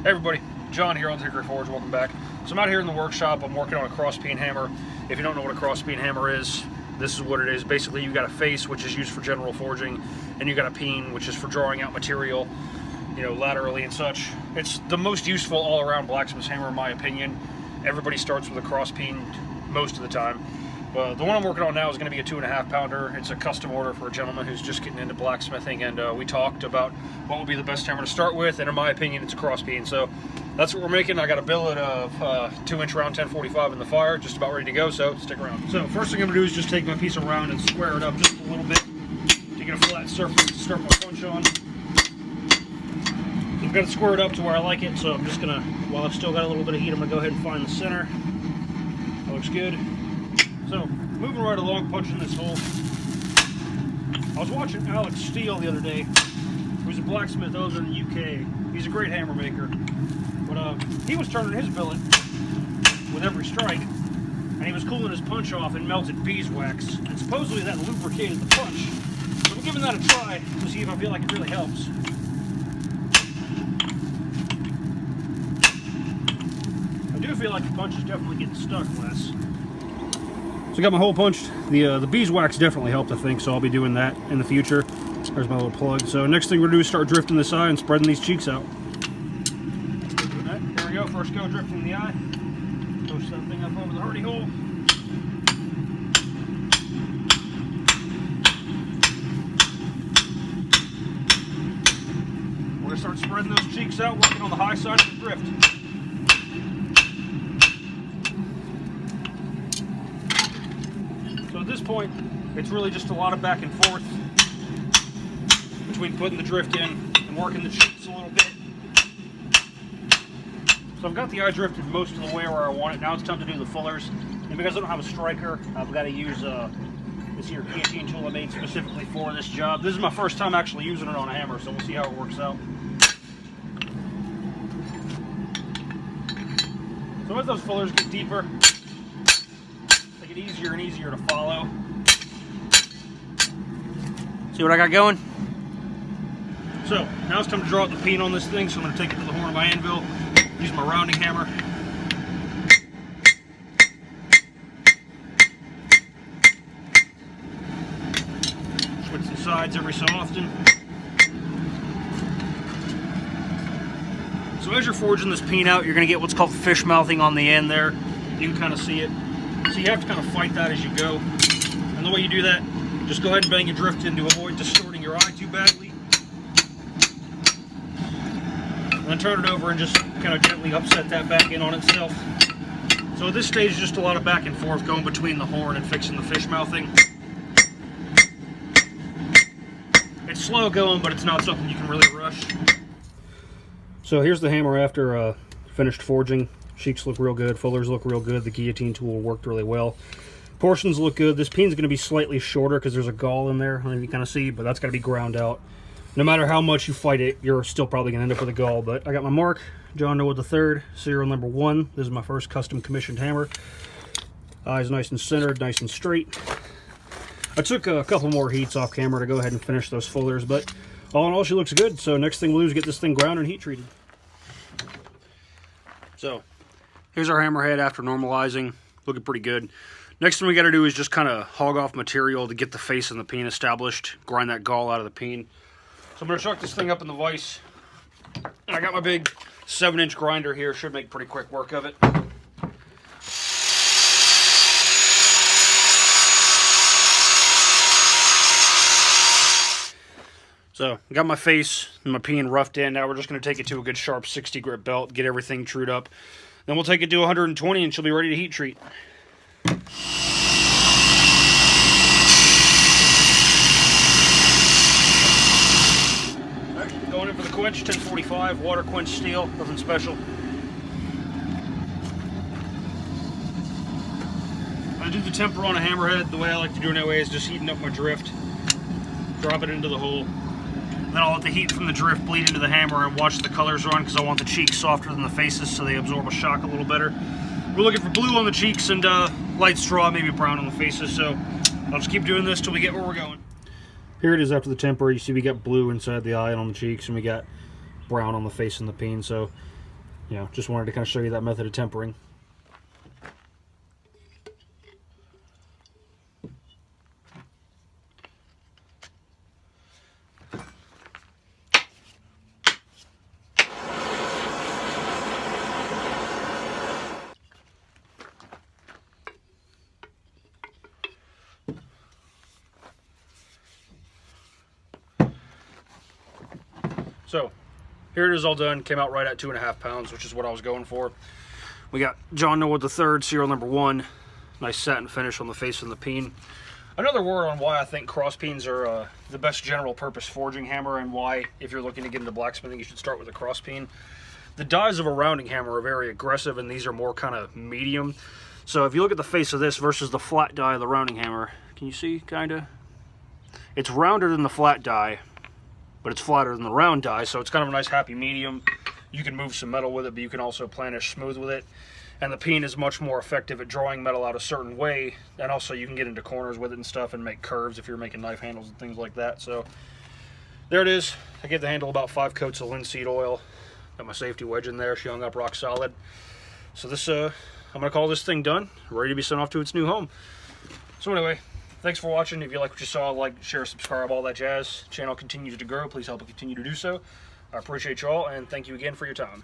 Hey everybody, John here on Hickory Forge, welcome back. So I'm out here in the workshop, I'm working on a cross peen hammer. If you don't know what a cross peen hammer is, this is what it is. Basically you got a face, which is used for general forging, and you got a peen, which is for drawing out material, you know, laterally and such. It's the most useful all-around blacksmith's hammer in my opinion. Everybody starts with a cross peen most of the time. But the one I'm working on now is going to be a 2.5 pounder. It's a custom order for a gentleman who's just getting into blacksmithing, and we talked about what would be the best hammer to start with, and in my opinion it's a cross peen. So that's what we're making. I got a billet of 2-inch round 1045 in the fire, just about ready to go, so stick around. So first thing I'm going to do is just take my piece of round and square it up just a little bit to get a flat surface to start my punch on. So I've got it squared up to where I like it, so I'm just going to, while I've still got a little bit of heat, I'm going to go ahead and find the center. That looks good. So, moving right along, punching this hole. I was watching Alex Steele the other day, who's a blacksmith over in the UK. He's a great hammer maker. But he was turning his billet with every strike, and he was cooling his punch off in melted beeswax, and supposedly that lubricated the punch. So I'm giving that a try to see if I feel like it really helps. I do feel like the punch is definitely getting stuck less. So I got my hole punched. The beeswax definitely helped, I think, so I'll be doing that in the future. There's my little plug. So next thing we're going to do is start drifting this eye and spreading these cheeks out. There we go, first go drifting the eye. Push that thing up over the hardy hole. We're going to start spreading those cheeks out, working on the high side of the drift. So at this point, it's really just a lot of back and forth between putting the drift in and working the cheeks a little bit. So I've got the eye drifted most of the way where I want it. Now it's time to do the fullers. And because I don't have a striker, I've got to use this here guillotine tool I made specifically for this job. This is my first time actually using it on a hammer, so we'll see how it works out. So as those fullers get deeper, make it easier and easier to follow. See what I got going? So now it's time to draw out the peen on this thing, so I'm going to take it to the horn of my anvil, use my rounding hammer. Switch the sides every so often. So as you're forging this peen out, you're going to get what's called fish mouthing on the end there. You can kind of see it. So you have to kind of fight that as you go. And the way you do that, just go ahead and bang your drift in to avoid distorting your eye too badly. And then turn it over and just kind of gently upset that back in on itself. So at this stage, just a lot of back and forth going between the horn and fixing the fish mouthing. It's slow going, but it's not something you can really rush. So here's the hammer after finished forging. Cheeks look real good, fullers look real good, the guillotine tool worked really well. Portions look good. This peen's going to be slightly shorter because there's a gall in there, I don't know if you kind of see, but that's got to be ground out. No matter how much you fight it, you're still probably going to end up with a gall. But I got my mark, John Noah III, serial number 1. This is my first custom commissioned hammer. Eyes nice and centered, nice and straight. I took a couple more heats off camera to go ahead and finish those fullers, but all in all, she looks good. So next thing we'll do is get this thing ground and heat treated. So here's our hammerhead after normalizing, looking pretty good. Next thing we got to do is just kind of hog off material to get the face and the peen established, grind that gall out of the peen. So I'm going to chuck this thing up in the vise. And I got my big 7-inch grinder here, should make pretty quick work of it. So I got my face and my peen roughed in. Now we're just going to take it to a good sharp 60 grit belt, get everything trued up. Then we'll take it to 120 and she'll be ready to heat treat. Alright, going in for the quench, 1045, water quench steel, nothing special. I do the temper on a hammerhead. The way I like to do it anyway is just heating up my drift, drop it into the hole. Then I'll let the heat from the drift bleed into the hammer and watch the colors run because I want the cheeks softer than the faces so they absorb a shock a little better. We're looking for blue on the cheeks and light straw, maybe brown on the faces, so I'll just keep doing this till we get where we're going. Here it is after the temper. You see we got blue inside the eye and on the cheeks, and we got brown on the face and the peen. So you know, just wanted to kind of show you that method of tempering. So here it is all done. Came out right at 2.5 pounds, which is what I was going for. We got John Noah III, serial number 1. Nice satin finish on the face and the peen. Another word on why I think cross peens are the best general purpose forging hammer, and why, if you're looking to get into blacksmithing, you should start with a cross peen. The dies of a rounding hammer are very aggressive, and these are more kind of medium. So if you look at the face of this versus the flat die of the rounding hammer, can you see, kind of? It's rounder than the flat die, but it's flatter than the round die, so it's kind of a nice happy medium. You can move some metal with it, but you can also planish smooth with it. And the peen is much more effective at drawing metal out a certain way, and also you can get into corners with it and stuff and make curves if you're making knife handles and things like that. So there it is. I gave the handle about 5 coats of linseed oil. Got my safety wedge in there. She hung up rock solid. So this, I'm gonna call this thing done, ready to be sent off to its new home. So anyway, thanks for watching. If you like what you saw, like, share, subscribe, all that jazz. Channel continues to grow. Please help it continue to do so. I appreciate y'all, and thank you again for your time.